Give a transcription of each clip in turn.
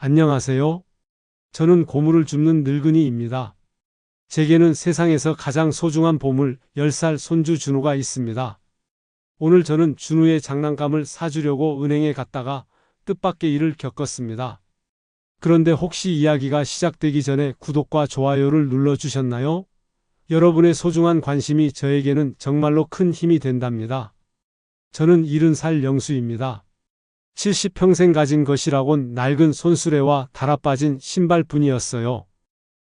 안녕하세요. 저는 고물을 줍는 늙은이입니다. 제게는 세상에서 가장 소중한 보물 10살 손주 준우가 있습니다. 오늘 저는 준우의 장난감을 사주려고 은행에 갔다가 뜻밖의 일을 겪었습니다. 그런데 혹시 이야기가 시작되기 전에 구독과 좋아요를 눌러주셨나요? 여러분의 소중한 관심이 저에게는 정말로 큰 힘이 된답니다. 저는 70살 영수입니다. 70평생 가진 것이라곤 낡은 손수레와 달아빠진 신발뿐이었어요.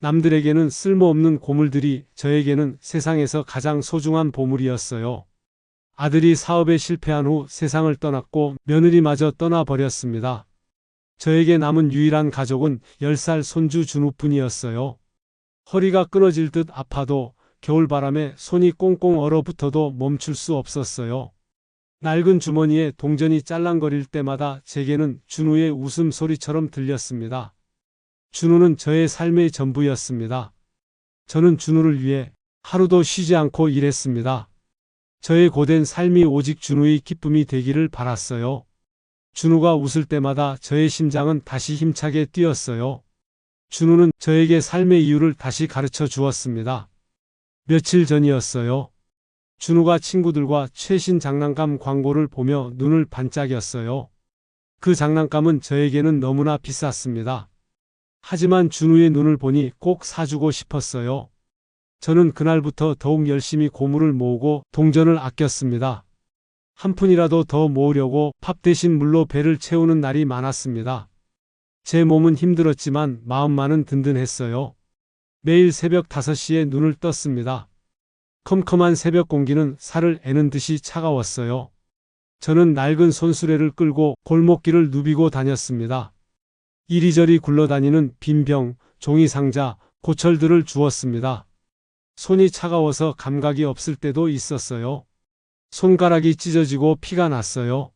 남들에게는 쓸모없는 고물들이 저에게는 세상에서 가장 소중한 보물이었어요. 아들이 사업에 실패한 후 세상을 떠났고 며느리마저 떠나버렸습니다. 저에게 남은 유일한 가족은 10살 손주 준우뿐이었어요. 허리가 끊어질 듯 아파도 겨울바람에 손이 꽁꽁 얼어붙어도 멈출 수 없었어요. 낡은 주머니에 동전이 짤랑거릴 때마다 제게는 준우의 웃음소리처럼 들렸습니다. 준우는 저의 삶의 전부였습니다. 저는 준우를 위해 하루도 쉬지 않고 일했습니다. 저의 고된 삶이 오직 준우의 기쁨이 되기를 바랐어요. 준우가 웃을 때마다 저의 심장은 다시 힘차게 뛰었어요. 준우는 저에게 삶의 이유를 다시 가르쳐 주었습니다. 며칠 전이었어요. 준우가 친구들과 최신 장난감 광고를 보며 눈을 반짝였어요. 그 장난감은 저에게는 너무나 비쌌습니다. 하지만 준우의 눈을 보니 꼭 사주고 싶었어요. 저는 그날부터 더욱 열심히 고물을 모으고 동전을 아꼈습니다. 한 푼이라도 더 모으려고 밥 대신 물로 배를 채우는 날이 많았습니다. 제 몸은 힘들었지만 마음만은 든든했어요. 매일 새벽 5시에 눈을 떴습니다. 컴컴한 새벽 공기는 살을 애는 듯이 차가웠어요. 저는 낡은 손수레를 끌고 골목길을 누비고 다녔습니다. 이리저리 굴러다니는 빈병, 종이상자, 고철들을 주웠습니다. 손이 차가워서 감각이 없을 때도 있었어요. 손가락이 찢어지고 피가 났어요.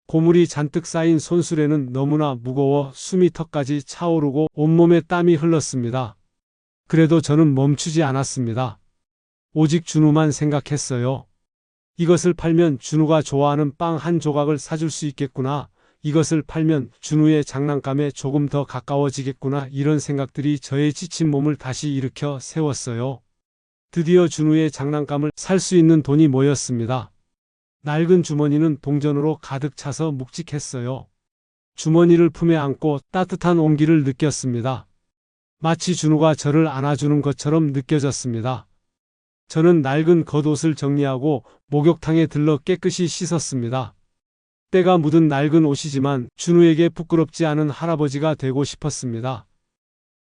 고물이 잔뜩 쌓인 손수레는 너무나 무거워 숨이 턱까지 차오르고 온몸에 땀이 흘렀습니다. 그래도 저는 멈추지 않았습니다. 오직 준우만 생각했어요. 이것을 팔면 준우가 좋아하는 빵 한 조각을 사줄 수 있겠구나. 이것을 팔면 준우의 장난감에 조금 더 가까워지겠구나. 이런 생각들이 저의 지친 몸을 다시 일으켜 세웠어요. 드디어 준우의 장난감을 살 수 있는 돈이 모였습니다. 낡은 주머니는 동전으로 가득 차서 묵직했어요. 주머니를 품에 안고 따뜻한 온기를 느꼈습니다. 마치 준우가 저를 안아주는 것처럼 느껴졌습니다. 저는 낡은 겉옷을 정리하고 목욕탕에 들러 깨끗이 씻었습니다. 때가 묻은 낡은 옷이지만 준우에게 부끄럽지 않은 할아버지가 되고 싶었습니다.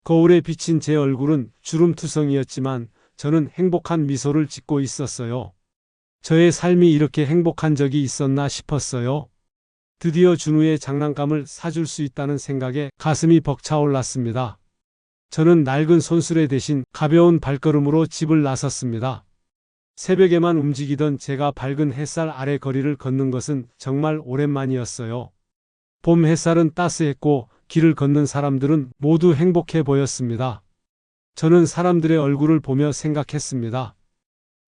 거울에 비친 제 얼굴은 주름투성이었지만 저는 행복한 미소를 짓고 있었어요. 저의 삶이 이렇게 행복한 적이 있었나 싶었어요. 드디어 준우의 장난감을 사줄 수 있다는 생각에 가슴이 벅차올랐습니다. 저는 낡은 손수레 대신 가벼운 발걸음으로 집을 나섰습니다. 새벽에만 움직이던 제가 밝은 햇살 아래 거리를 걷는 것은 정말 오랜만이었어요. 봄 햇살은 따스했고 길을 걷는 사람들은 모두 행복해 보였습니다. 저는 사람들의 얼굴을 보며 생각했습니다.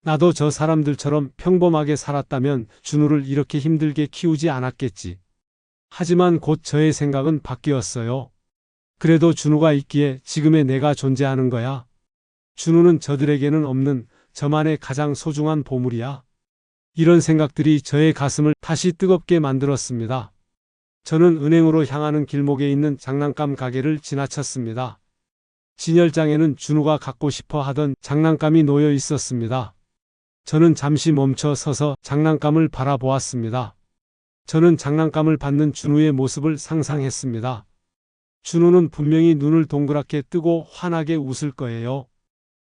나도 저 사람들처럼 평범하게 살았다면 준우를 이렇게 힘들게 키우지 않았겠지. 하지만 곧 저의 생각은 바뀌었어요. 그래도 준우가 있기에 지금의 내가 존재하는 거야. 준우는 저들에게는 없는 저만의 가장 소중한 보물이야. 이런 생각들이 저의 가슴을 다시 뜨겁게 만들었습니다. 저는 은행으로 향하는 길목에 있는 장난감 가게를 지나쳤습니다. 진열장에는 준우가 갖고 싶어 하던 장난감이 놓여 있었습니다. 저는 잠시 멈춰 서서 장난감을 바라보았습니다. 저는 장난감을 받는 준우의 모습을 상상했습니다. 준우는 분명히 눈을 동그랗게 뜨고 환하게 웃을 거예요.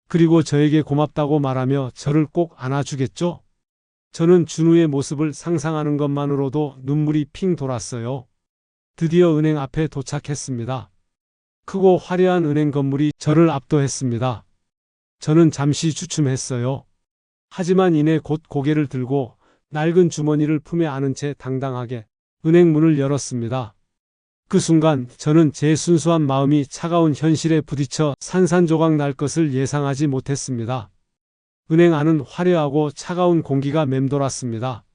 그리고 저에게 고맙다고 말하며 저를 꼭 안아주겠죠? 저는 준우의 모습을 상상하는 것만으로도 눈물이 핑 돌았어요. 드디어 은행 앞에 도착했습니다. 크고 화려한 은행 건물이 저를 압도했습니다. 저는 잠시 주춤했어요. 하지만 이내 곧 고개를 들고 낡은 주머니를 품에 안은 채 당당하게 은행 문을 열었습니다. 그 순간 저는 제 순수한 마음이 차가운 현실에 부딪혀 산산조각 날 것을 예상하지 못했습니다. 은행 안은 화려하고 차가운 공기가 맴돌았습니다.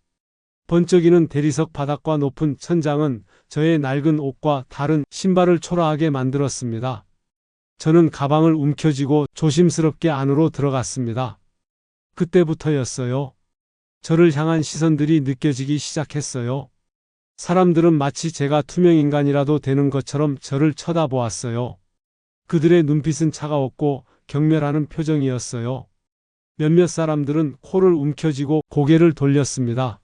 번쩍이는 대리석 바닥과 높은 천장은 저의 낡은 옷과 다른 신발을 초라하게 만들었습니다. 저는 가방을 움켜쥐고 조심스럽게 안으로 들어갔습니다. 그때부터였어요. 저를 향한 시선들이 느껴지기 시작했어요. 사람들은 마치 제가 투명인간이라도 되는 것처럼 저를 쳐다보았어요. 그들의 눈빛은 차가웠고 경멸하는 표정이었어요. 몇몇 사람들은 코를 움켜쥐고 고개를 돌렸습니다.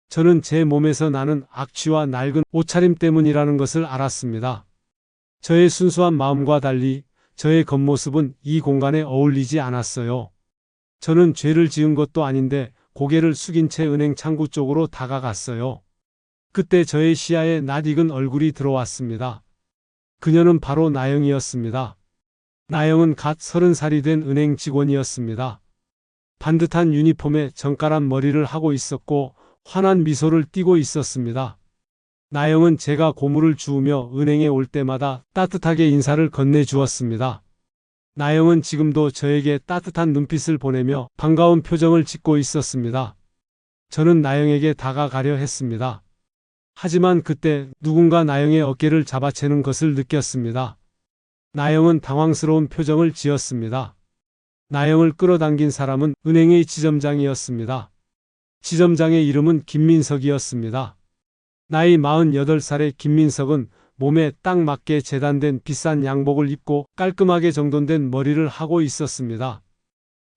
저는 제 몸에서 나는 악취와 낡은 옷차림 때문이라는 것을 알았습니다. 저의 순수한 마음과 달리 저의 겉모습은 이 공간에 어울리지 않았어요. 저는 죄를 지은 것도 아닌데 고개를 숙인 채 은행 창구 쪽으로 다가갔어요. 그때 저의 시야에 낯익은 얼굴이 들어왔습니다. 그녀는 바로 나영이었습니다. 나영은 갓 30살이 된 은행 직원이었습니다. 반듯한 유니폼에 정갈한 머리를 하고 있었고 환한 미소를 띠고 있었습니다. 나영은 제가 고물을 주우며 은행에 올 때마다 따뜻하게 인사를 건네주었습니다. 나영은 지금도 저에게 따뜻한 눈빛을 보내며 반가운 표정을 짓고 있었습니다. 저는 나영에게 다가가려 했습니다. 하지만 그때 누군가 나영의 어깨를 잡아채는 것을 느꼈습니다. 나영은 당황스러운 표정을 지었습니다. 나영을 끌어당긴 사람은 은행의 지점장이었습니다. 지점장의 이름은 김민석이었습니다. 나이 48살의 김민석은 몸에 딱 맞게 재단된 비싼 양복을 입고 깔끔하게 정돈된 머리를 하고 있었습니다.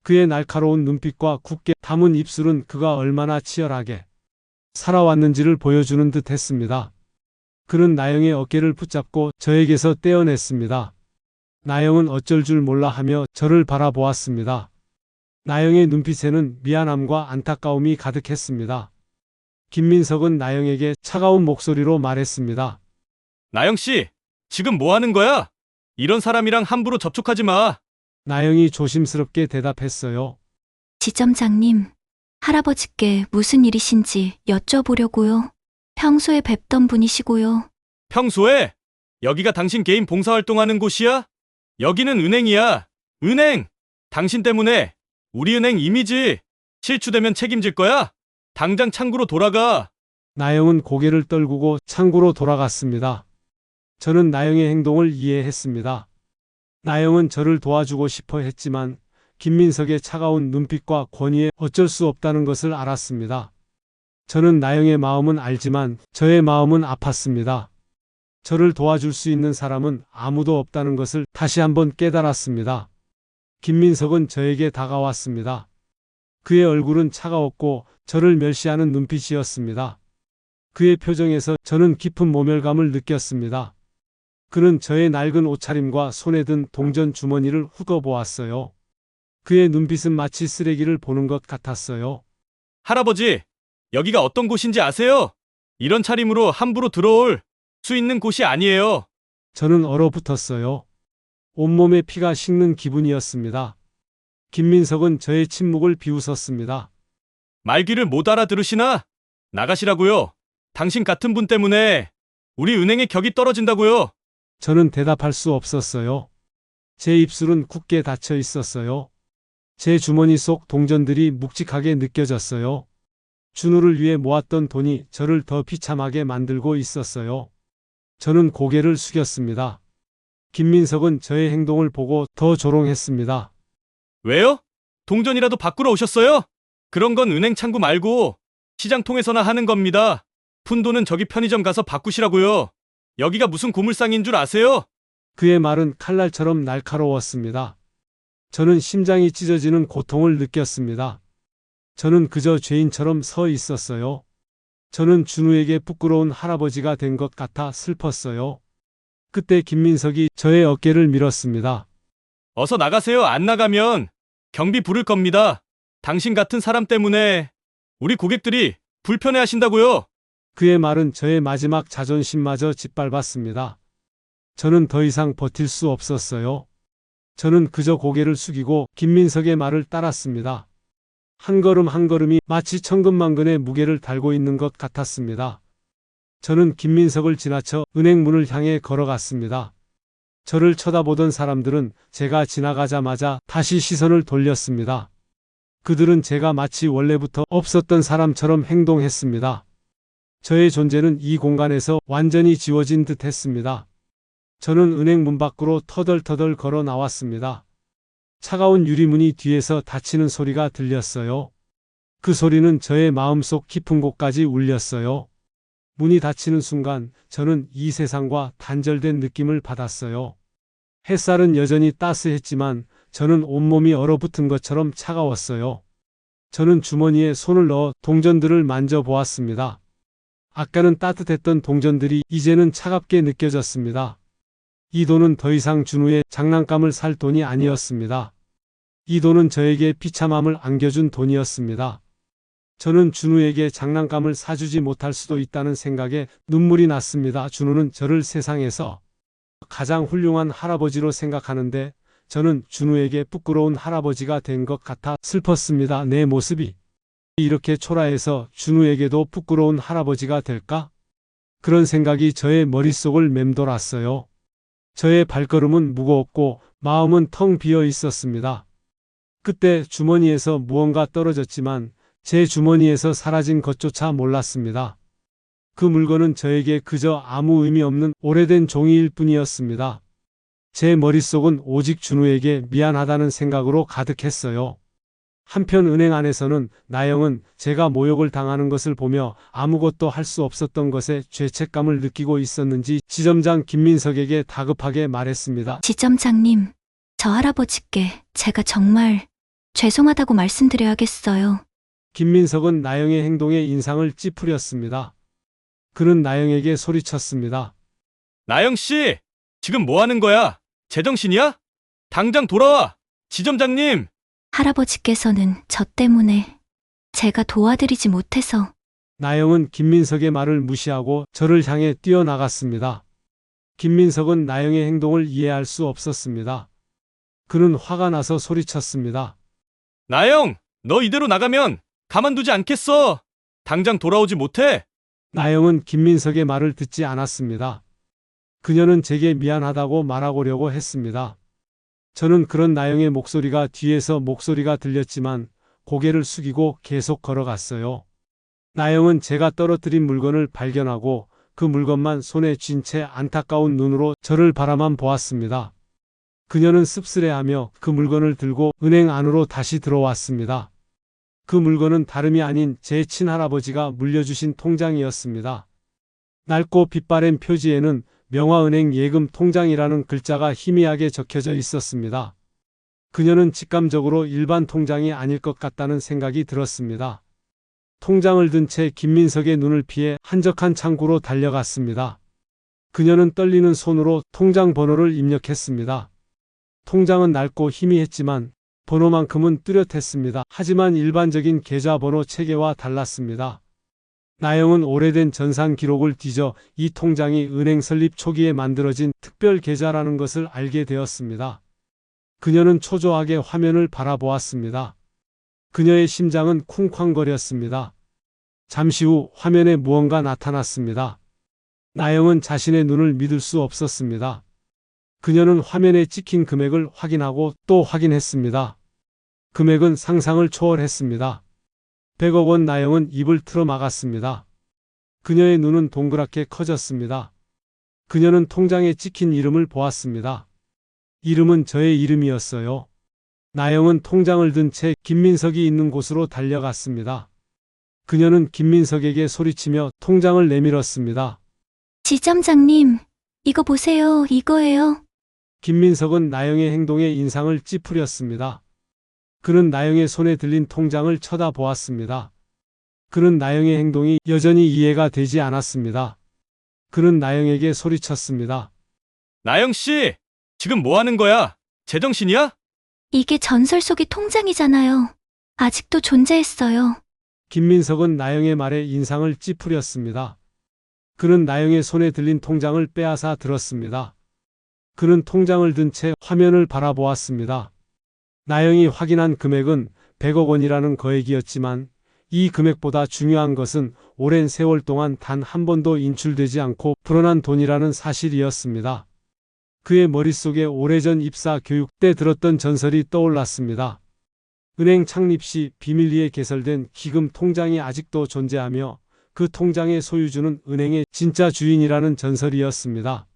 그의 날카로운 눈빛과 굳게 담은 입술은 그가 얼마나 치열하게 살아왔는지를 보여주는 듯 했습니다. 그는 나영의 어깨를 붙잡고 저에게서 떼어냈습니다. 나영은 어쩔 줄 몰라 하며 저를 바라보았습니다. 나영의 눈빛에는 미안함과 안타까움이 가득했습니다. 김민석은 나영에게 차가운 목소리로 말했습니다. 나영씨, 지금 뭐 하는 거야? 이런 사람이랑 함부로 접촉하지 마. 나영이 조심스럽게 대답했어요. 지점장님, 할아버지께 무슨 일이신지 여쭤보려고요. 평소에 뵙던 분이시고요. 평소에? 여기가 당신 개인 봉사활동하는 곳이야? 여기는 은행이야. 은행! 당신 때문에 우리 은행 이미지 실추되면 책임질 거야? 당장 창구로 돌아가. 나영은 고개를 떨구고 창구로 돌아갔습니다. 저는 나영의 행동을 이해했습니다. 나영은 저를 도와주고 싶어 했지만 김민석의 차가운 눈빛과 권위에 어쩔 수 없다는 것을 알았습니다. 저는 나영의 마음은 알지만 저의 마음은 아팠습니다. 저를 도와줄 수 있는 사람은 아무도 없다는 것을 다시 한번 깨달았습니다. 김민석은 저에게 다가왔습니다. 그의 얼굴은 차가웠고 저를 멸시하는 눈빛이었습니다. 그의 표정에서 저는 깊은 모멸감을 느꼈습니다. 그는 저의 낡은 옷차림과 손에 든 동전 주머니를 훑어보았어요. 그의 눈빛은 마치 쓰레기를 보는 것 같았어요. 할아버지, 여기가 어떤 곳인지 아세요? 이런 차림으로 함부로 들어올 수 있는 곳이 아니에요. 저는 얼어붙었어요. 온몸에 피가 식는 기분이었습니다. 김민석은 저의 침묵을 비웃었습니다. 말귀를 못 알아들으시나? 나가시라고요. 당신 같은 분 때문에 우리 은행의 격이 떨어진다고요. 저는 대답할 수 없었어요. 제 입술은 굳게 닫혀 있었어요. 제 주머니 속 동전들이 묵직하게 느껴졌어요. 준우를 위해 모았던 돈이 저를 더 비참하게 만들고 있었어요. 저는 고개를 숙였습니다. 김민석은 저의 행동을 보고 더 조롱했습니다. 왜요? 동전이라도 바꾸러 오셨어요? 그런 건 은행 창구 말고 시장 통해서나 하는 겁니다. 푼돈은 저기 편의점 가서 바꾸시라고요. 여기가 무슨 고물상인 줄 아세요? 그의 말은 칼날처럼 날카로웠습니다. 저는 심장이 찢어지는 고통을 느꼈습니다. 저는 그저 죄인처럼 서 있었어요. 저는 준우에게 부끄러운 할아버지가 된 것 같아 슬펐어요. 그때 김민석이 저의 어깨를 밀었습니다. 어서 나가세요. 안 나가면 경비 부를 겁니다. 당신 같은 사람 때문에 우리 고객들이 불편해 하신다고요. 그의 말은 저의 마지막 자존심마저 짓밟았습니다. 저는 더 이상 버틸 수 없었어요. 저는 그저 고개를 숙이고 김민석의 말을 따랐습니다. 한 걸음 한 걸음이 마치 천근만근의 무게를 달고 있는 것 같았습니다. 저는 김민석을 지나쳐 은행 문을 향해 걸어갔습니다. 저를 쳐다보던 사람들은 제가 지나가자마자 다시 시선을 돌렸습니다. 그들은 제가 마치 원래부터 없었던 사람처럼 행동했습니다. 저의 존재는 이 공간에서 완전히 지워진 듯 했습니다. 저는 은행 문 밖으로 터덜터덜 걸어 나왔습니다. 차가운 유리문이 뒤에서 닫히는 소리가 들렸어요. 그 소리는 저의 마음속 깊은 곳까지 울렸어요. 문이 닫히는 순간 저는 이 세상과 단절된 느낌을 받았어요. 햇살은 여전히 따스했지만 저는 온몸이 얼어붙은 것처럼 차가웠어요. 저는 주머니에 손을 넣어 동전들을 만져보았습니다. 아까는 따뜻했던 동전들이 이제는 차갑게 느껴졌습니다. 이 돈은 더 이상 준우의 장난감을 살 돈이 아니었습니다. 이 돈은 저에게 비참함을 안겨준 돈이었습니다. 저는 준우에게 장난감을 사주지 못할 수도 있다는 생각에 눈물이 났습니다. 준우는 저를 세상에서 가장 훌륭한 할아버지로 생각하는데 저는 준우에게 부끄러운 할아버지가 된 것 같아 슬펐습니다. 내 모습이 이렇게 초라해서 준우에게도 부끄러운 할아버지가 될까? 그런 생각이 저의 머릿속을 맴돌았어요. 저의 발걸음은 무거웠고 마음은 텅 비어 있었습니다. 그때 주머니에서 무언가 떨어졌지만 제 주머니에서 사라진 것조차 몰랐습니다. 그 물건은 저에게 그저 아무 의미 없는 오래된 종이일 뿐이었습니다. 제 머릿속은 오직 준우에게 미안하다는 생각으로 가득했어요. 한편 은행 안에서는 나영은 제가 모욕을 당하는 것을 보며 아무것도 할 수 없었던 것에 죄책감을 느끼고 있었는지 지점장 김민석에게 다급하게 말했습니다. 지점장님, 저 할아버지께 제가 정말 죄송하다고 말씀드려야겠어요. 김민석은 나영의 행동에 인상을 찌푸렸습니다. 그는 나영에게 소리쳤습니다. 나영씨, 지금 뭐 하는 거야? 제정신이야? 당장 돌아와! 지점장님! 할아버지께서는 저 때문에 제가 도와드리지 못해서. 나영은 김민석의 말을 무시하고 저를 향해 뛰어나갔습니다. 김민석은 나영의 행동을 이해할 수 없었습니다. 그는 화가 나서 소리쳤습니다. 나영! 너 이대로 나가면 가만두지 않겠어! 당장 돌아오지 못해! 나영은 김민석의 말을 듣지 않았습니다. 그녀는 제게 미안하다고 말하고려고 했습니다. 저는 그런 나영의 목소리가 뒤에서 목소리가 들렸지만 고개를 숙이고 계속 걸어갔어요. 나영은 제가 떨어뜨린 물건을 발견하고 그 물건만 손에 쥔 채 안타까운 눈으로 저를 바라만 보았습니다. 그녀는 씁쓸해하며 그 물건을 들고 은행 안으로 다시 들어왔습니다. 그 물건은 다름이 아닌 제 친할아버지가 물려주신 통장이었습니다. 낡고 빛바랜 표지에는 명화은행 예금 통장이라는 글자가 희미하게 적혀져 있었습니다. 그녀는 직감적으로 일반 통장이 아닐 것 같다는 생각이 들었습니다. 통장을 든 채 김민석의 눈을 피해 한적한 창구로 달려갔습니다. 그녀는 떨리는 손으로 통장 번호를 입력했습니다. 통장은 낡고 희미했지만 번호만큼은 뚜렷했습니다. 하지만 일반적인 계좌번호 체계와 달랐습니다. 나영은 오래된 전산 기록을 뒤져 이 통장이 은행 설립 초기에 만들어진 특별 계좌라는 것을 알게 되었습니다. 그녀는 초조하게 화면을 바라보았습니다. 그녀의 심장은 쿵쾅거렸습니다. 잠시 후 화면에 무언가 나타났습니다. 나영은 자신의 눈을 믿을 수 없었습니다. 그녀는 화면에 찍힌 금액을 확인하고 또 확인했습니다. 금액은 상상을 초월했습니다. 100억 원. 나영은 입을 틀어 막았습니다. 그녀의 눈은 동그랗게 커졌습니다. 그녀는 통장에 찍힌 이름을 보았습니다. 이름은 저의 이름이었어요. 나영은 통장을 든 채 김민석이 있는 곳으로 달려갔습니다. 그녀는 김민석에게 소리치며 통장을 내밀었습니다. 지점장님, 이거 보세요. 이거예요. 김민석은 나영의 행동에 인상을 찌푸렸습니다. 그는 나영의 손에 들린 통장을 쳐다보았습니다. 그는 나영의 행동이 여전히 이해가 되지 않았습니다. 그는 나영에게 소리쳤습니다. 나영씨! 지금 뭐 하는 거야? 제정신이야? 이게 전설 속의 통장이잖아요. 아직도 존재했어요. 김민석은 나영의 말에 인상을 찌푸렸습니다. 그는 나영의 손에 들린 통장을 빼앗아 들었습니다. 그는 통장을 든 채 화면을 바라보았습니다. 나영이 확인한 금액은 100억 원이라는 거액이었지만 이 금액보다 중요한 것은 오랜 세월 동안 단 한 번도 인출되지 않고 불어난 돈이라는 사실이었습니다. 그의 머릿속에 오래전 입사 교육 때 들었던 전설이 떠올랐습니다. 은행 창립 시 비밀리에 개설된 기금 통장이 아직도 존재하며 그 통장의 소유주는 은행의 진짜 주인이라는 전설이었습니다.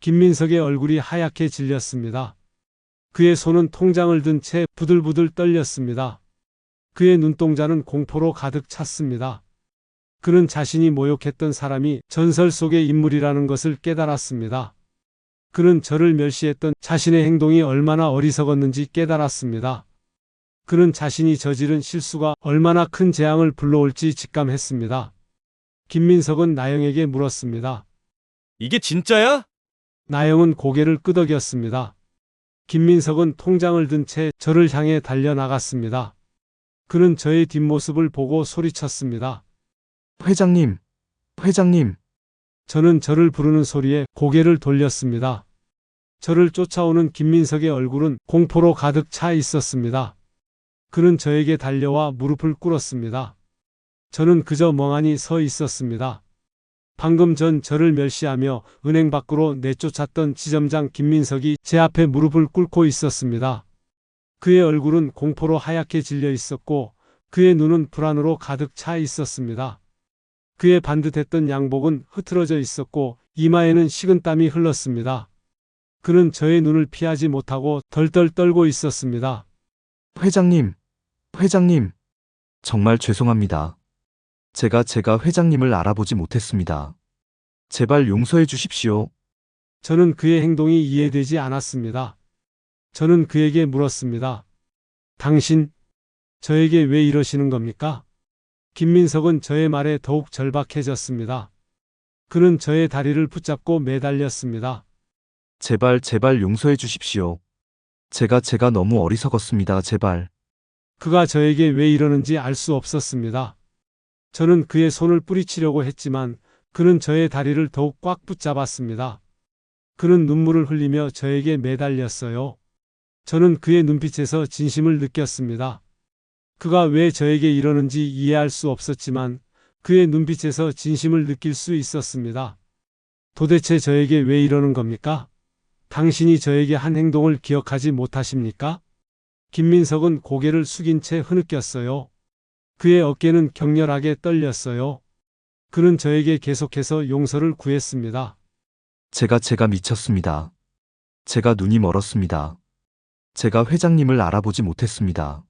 김민석의 얼굴이 하얗게 질렸습니다. 그의 손은 통장을 든 채 부들부들 떨렸습니다. 그의 눈동자는 공포로 가득 찼습니다. 그는 자신이 모욕했던 사람이 전설 속의 인물이라는 것을 깨달았습니다. 그는 저를 멸시했던 자신의 행동이 얼마나 어리석었는지 깨달았습니다. 그는 자신이 저지른 실수가 얼마나 큰 재앙을 불러올지 직감했습니다. 김민석은 나영에게 물었습니다. 이게 진짜야? 나영은 고개를 끄덕였습니다. 김민석은 통장을 든 채 저를 향해 달려나갔습니다. 그는 저의 뒷모습을 보고 소리쳤습니다. 회장님, 회장님. 저는 저를 부르는 소리에 고개를 돌렸습니다. 저를 쫓아오는 김민석의 얼굴은 공포로 가득 차 있었습니다. 그는 저에게 달려와 무릎을 꿇었습니다. 저는 그저 멍하니 서 있었습니다. 방금 전 저를 멸시하며 은행 밖으로 내쫓았던 지점장 김민석이 제 앞에 무릎을 꿇고 있었습니다. 그의 얼굴은 공포로 하얗게 질려 있었고 그의 눈은 불안으로 가득 차 있었습니다. 그의 반듯했던 양복은 흐트러져 있었고 이마에는 식은땀이 흘렀습니다. 그는 저의 눈을 피하지 못하고 덜덜 떨고 있었습니다. 회장님, 회장님. 정말 죄송합니다. 제가 회장님을 알아보지 못했습니다. 제발 용서해 주십시오. 저는 그의 행동이 이해되지 않았습니다. 저는 그에게 물었습니다. 당신, 저에게 왜 이러시는 겁니까? 김민석은 저의 말에 더욱 절박해졌습니다. 그는 저의 다리를 붙잡고 매달렸습니다. 제발 용서해 주십시오. 제가 너무 어리석었습니다. 제발. 그가 저에게 왜 이러는지 알 수 없었습니다. 저는 그의 손을 뿌리치려고 했지만 그는 저의 다리를 더욱 꽉 붙잡았습니다. 그는 눈물을 흘리며 저에게 매달렸어요. 저는 그의 눈빛에서 진심을 느꼈습니다. 그가 왜 저에게 이러는지 이해할 수 없었지만 그의 눈빛에서 진심을 느낄 수 있었습니다. 도대체 저에게 왜 이러는 겁니까? 당신이 저에게 한 행동을 기억하지 못하십니까? 김민석은 고개를 숙인 채 흐느꼈어요. 그의 어깨는 격렬하게 떨렸어요. 그는 저에게 계속해서 용서를 구했습니다. 제가 미쳤습니다. 제가 눈이 멀었습니다. 제가 회장님을 알아보지 못했습니다.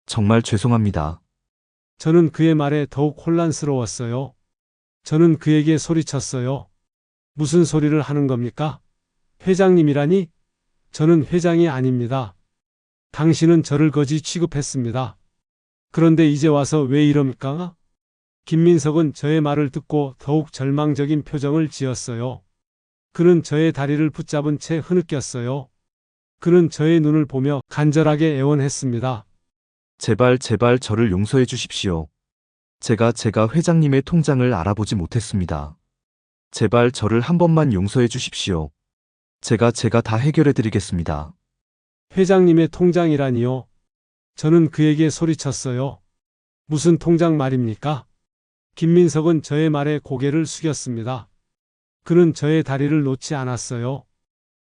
정말 죄송합니다. 저는 그의 말에 더욱 혼란스러웠어요. 저는 그에게 소리쳤어요. 무슨 소리를 하는 겁니까? 회장님이라니? 저는 회장이 아닙니다. 당신은 저를 거지 취급했습니다. 그런데 이제 와서 왜 이럽니까? 김민석은 저의 말을 듣고 더욱 절망적인 표정을 지었어요. 그는 저의 다리를 붙잡은 채 흐느꼈어요. 그는 저의 눈을 보며 간절하게 애원했습니다. 제발 저를 용서해 주십시오. 제가 회장님의 통장을 알아보지 못했습니다. 제발 저를 한 번만 용서해 주십시오. 제가 다 해결해 드리겠습니다. 회장님의 통장이라니요? 저는 그에게 소리쳤어요. 무슨 통장 말입니까? 김민석은 저의 말에 고개를 숙였습니다. 그는 저의 다리를 놓지 않았어요.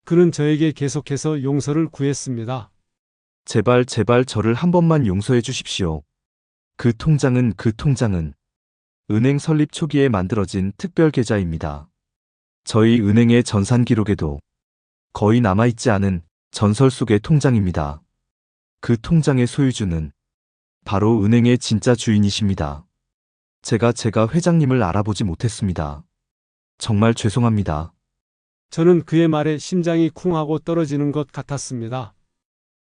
그는 저에게 계속해서 용서를 구했습니다. 제발 저를 한 번만 용서해 주십시오. 그 통장은 은행 설립 초기에 만들어진 특별 계좌입니다. 저희 은행의 전산 기록에도 거의 남아있지 않은 전설 속의 통장입니다. 그 통장의 소유주는 바로 은행의 진짜 주인이십니다. 제가 회장님을 알아보지 못했습니다. 정말 죄송합니다. 저는 그의 말에 심장이 쿵하고 떨어지는 것 같았습니다.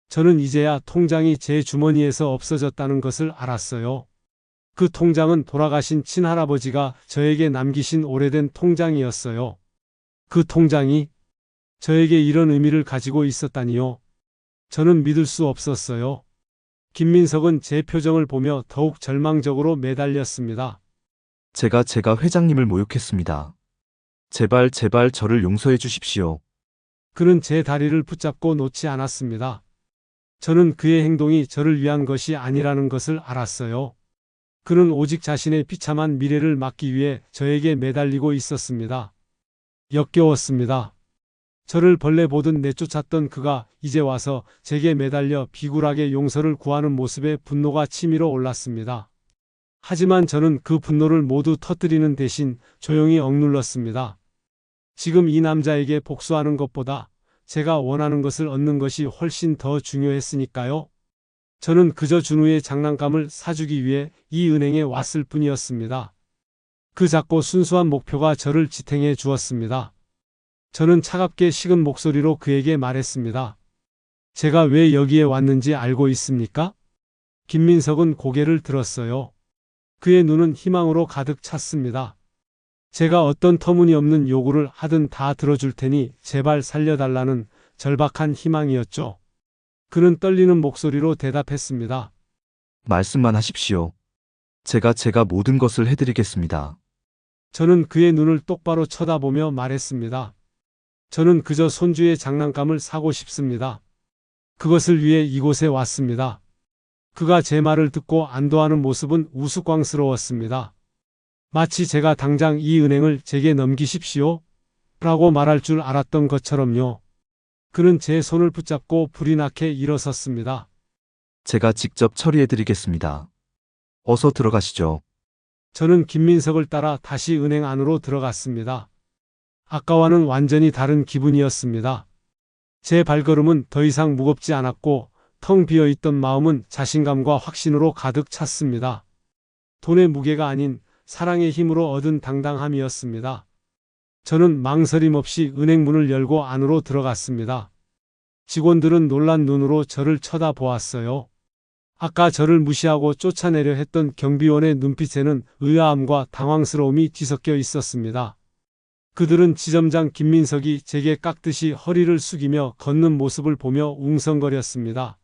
저는 이제야 통장이 제 주머니에서 없어졌다는 것을 알았어요. 그 통장은 돌아가신 친할아버지가 저에게 남기신 오래된 통장이었어요. 그 통장이 저에게 이런 의미를 가지고 있었다니요. 저는 믿을 수 없었어요. 김민석은 제 표정을 보며 더욱 절망적으로 매달렸습니다. 제가 회장님을 모욕했습니다. 제발 저를 용서해 주십시오. 그는 제 다리를 붙잡고 놓지 않았습니다. 저는 그의 행동이 저를 위한 것이 아니라는 것을 알았어요. 그는 오직 자신의 비참한 미래를 막기 위해 저에게 매달리고 있었습니다. 역겨웠습니다. 저를 벌레 보듯 내쫓았던 그가 이제 와서 제게 매달려 비굴하게 용서를 구하는 모습에 분노가 치밀어 올랐습니다. 하지만 저는 그 분노를 모두 터뜨리는 대신 조용히 억눌렀습니다. 지금 이 남자에게 복수하는 것보다 제가 원하는 것을 얻는 것이 훨씬 더 중요했으니까요. 저는 그저 준우의 장난감을 사주기 위해 이 은행에 왔을 뿐이었습니다. 그 작고 순수한 목표가 저를 지탱해 주었습니다. 저는 차갑게 식은 목소리로 그에게 말했습니다. 제가 왜 여기에 왔는지 알고 있습니까? 김민석은 고개를 들었어요. 그의 눈은 희망으로 가득 찼습니다. 제가 어떤 터무니없는 요구를 하든 다 들어줄 테니 제발 살려달라는 절박한 희망이었죠. 그는 떨리는 목소리로 대답했습니다. 말씀만 하십시오. 제가 모든 것을 해드리겠습니다. 저는 그의 눈을 똑바로 쳐다보며 말했습니다. 저는 그저 손주의 장난감을 사고 싶습니다. 그것을 위해 이곳에 왔습니다. 그가 제 말을 듣고 안도하는 모습은 우스꽝스러웠습니다. 마치 제가 당장 이 은행을 제게 넘기십시오 라고 말할 줄 알았던 것처럼요. 그는 제 손을 붙잡고 불이 나게 일어섰습니다. 제가 직접 처리해드리겠습니다. 어서 들어가시죠. 저는 김민석을 따라 다시 은행 안으로 들어갔습니다. 아까와는 완전히 다른 기분이었습니다. 제 발걸음은 더 이상 무겁지 않았고 텅 비어있던 마음은 자신감과 확신으로 가득 찼습니다. 돈의 무게가 아닌 사랑의 힘으로 얻은 당당함이었습니다. 저는 망설임 없이 은행 문을 열고 안으로 들어갔습니다. 직원들은 놀란 눈으로 저를 쳐다보았어요. 아까 저를 무시하고 쫓아내려 했던 경비원의 눈빛에는 의아함과 당황스러움이 뒤섞여 있었습니다. 그들은 지점장 김민석이 제게 깍듯이 허리를 숙이며 걷는 모습을 보며 웅성거렸습니다.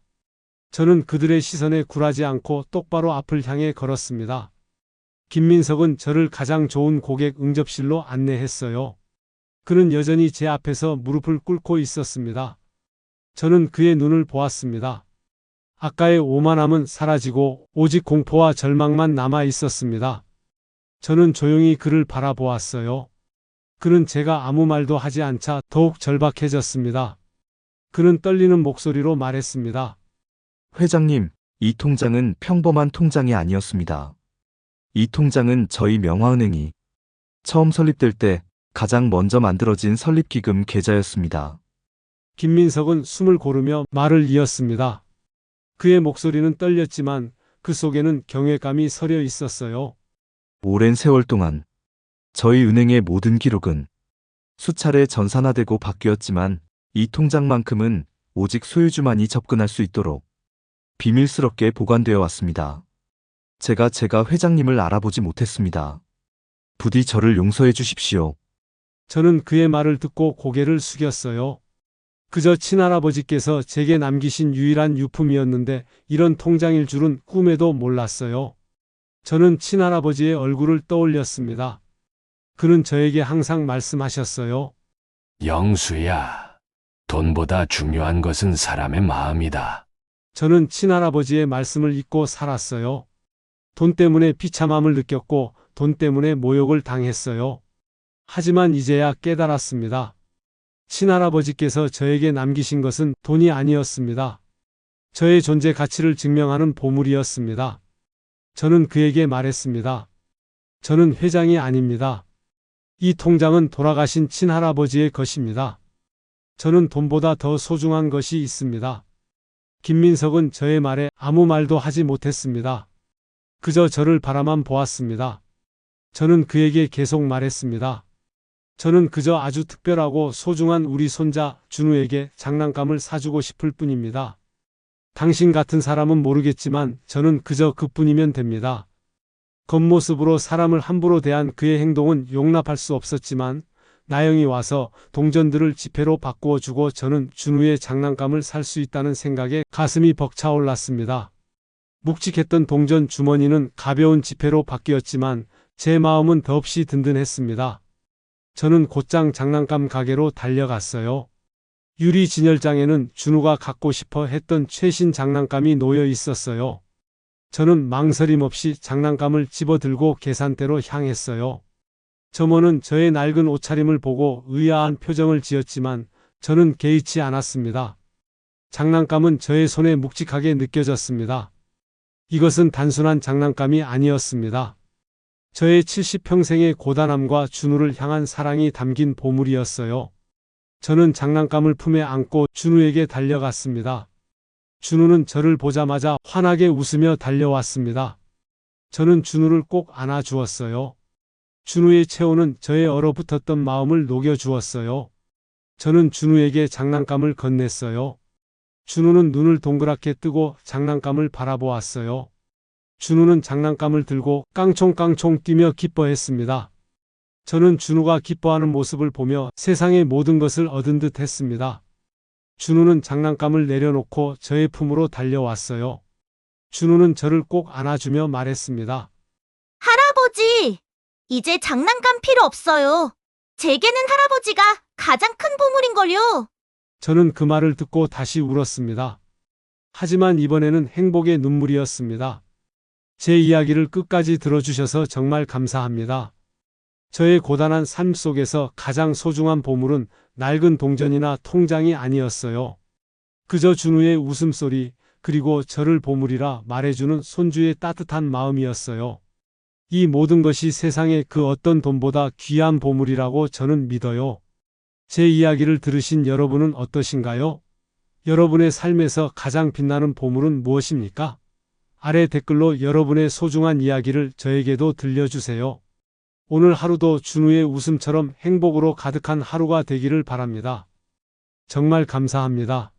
저는 그들의 시선에 굴하지 않고 똑바로 앞을 향해 걸었습니다. 김민석은 저를 가장 좋은 고객 응접실로 안내했어요. 그는 여전히 제 앞에서 무릎을 꿇고 있었습니다. 저는 그의 눈을 보았습니다. 아까의 오만함은 사라지고 오직 공포와 절망만 남아 있었습니다. 저는 조용히 그를 바라보았어요. 그는 제가 아무 말도 하지 않자 더욱 절박해졌습니다. 그는 떨리는 목소리로 말했습니다. 회장님, 이 통장은 평범한 통장이 아니었습니다. 이 통장은 저희 명화은행이 처음 설립될 때 가장 먼저 만들어진 설립기금 계좌였습니다. 김민석은 숨을 고르며 말을 이었습니다. 그의 목소리는 떨렸지만 그 속에는 경외감이 서려 있었어요. 오랜 세월 동안 저희 은행의 모든 기록은 수차례 전산화되고 바뀌었지만 이 통장만큼은 오직 소유주만이 접근할 수 있도록 비밀스럽게 보관되어 왔습니다. 제가 회장님을 알아보지 못했습니다. 부디 저를 용서해 주십시오. 저는 그의 말을 듣고 고개를 숙였어요. 그저 친할아버지께서 제게 남기신 유일한 유품이었는데 이런 통장일 줄은 꿈에도 몰랐어요. 저는 친할아버지의 얼굴을 떠올렸습니다. 그는 저에게 항상 말씀하셨어요. 영수야, 돈보다 중요한 것은 사람의 마음이다. 저는 친할아버지의 말씀을 잊고 살았어요. 돈 때문에 비참함을 느꼈고 돈 때문에 모욕을 당했어요. 하지만 이제야 깨달았습니다. 친할아버지께서 저에게 남기신 것은 돈이 아니었습니다. 저의 존재 가치를 증명하는 보물이었습니다. 저는 그에게 말했습니다. 저는 회장이 아닙니다. 이 통장은 돌아가신 친할아버지의 것입니다. 저는 돈보다 더 소중한 것이 있습니다. 김민석은 저의 말에 아무 말도 하지 못했습니다. 그저 저를 바라만 보았습니다. 저는 그에게 계속 말했습니다. 저는 그저 아주 특별하고 소중한 우리 손자 준우에게 장난감을 사주고 싶을 뿐입니다. 당신 같은 사람은 모르겠지만 저는 그저 그뿐이면 됩니다. 겉모습으로 사람을 함부로 대한 그의 행동은 용납할 수 없었지만 나영이 와서 동전들을 지폐로 바꾸어 주고 저는 준우의 장난감을 살 수 있다는 생각에 가슴이 벅차올랐습니다. 묵직했던 동전 주머니는 가벼운 지폐로 바뀌었지만 제 마음은 더없이 든든했습니다. 저는 곧장 장난감 가게로 달려갔어요. 유리 진열장에는 준우가 갖고 싶어 했던 최신 장난감이 놓여 있었어요. 저는 망설임 없이 장난감을 집어들고 계산대로 향했어요. 점원은 저의 낡은 옷차림을 보고 의아한 표정을 지었지만 저는 개의치 않았습니다. 장난감은 저의 손에 묵직하게 느껴졌습니다. 이것은 단순한 장난감이 아니었습니다. 저의 70평생의 고단함과 준우를 향한 사랑이 담긴 보물이었어요. 저는 장난감을 품에 안고 준우에게 달려갔습니다. 준우는 저를 보자마자 환하게 웃으며 달려왔습니다. 저는 준우를 꼭 안아주었어요. 준우의 체온은 저의 얼어붙었던 마음을 녹여주었어요. 저는 준우에게 장난감을 건넸어요. 준우는 눈을 동그랗게 뜨고 장난감을 바라보았어요. 준우는 장난감을 들고 깡총깡총 뛰며 기뻐했습니다. 저는 준우가 기뻐하는 모습을 보며 세상의 모든 것을 얻은 듯 했습니다. 준우는 장난감을 내려놓고 저의 품으로 달려왔어요. 준우는 저를 꼭 안아주며 말했습니다. 할아버지, 이제 장난감 필요 없어요. 제게는 할아버지가 가장 큰 보물인걸요. 저는 그 말을 듣고 다시 울었습니다. 하지만 이번에는 행복의 눈물이었습니다. 제 이야기를 끝까지 들어주셔서 정말 감사합니다. 저의 고단한 삶 속에서 가장 소중한 보물은 낡은 동전이나 통장이 아니었어요. 그저 준우의 웃음소리, 그리고 저를 보물이라 말해주는 손주의 따뜻한 마음이었어요. 이 모든 것이 세상의 그 어떤 돈보다 귀한 보물이라고 저는 믿어요. 제 이야기를 들으신 여러분은 어떠신가요? 여러분의 삶에서 가장 빛나는 보물은 무엇입니까? 아래 댓글로 여러분의 소중한 이야기를 저에게도 들려주세요. 오늘 하루도 준우의 웃음처럼 행복으로 가득한 하루가 되기를 바랍니다. 정말 감사합니다.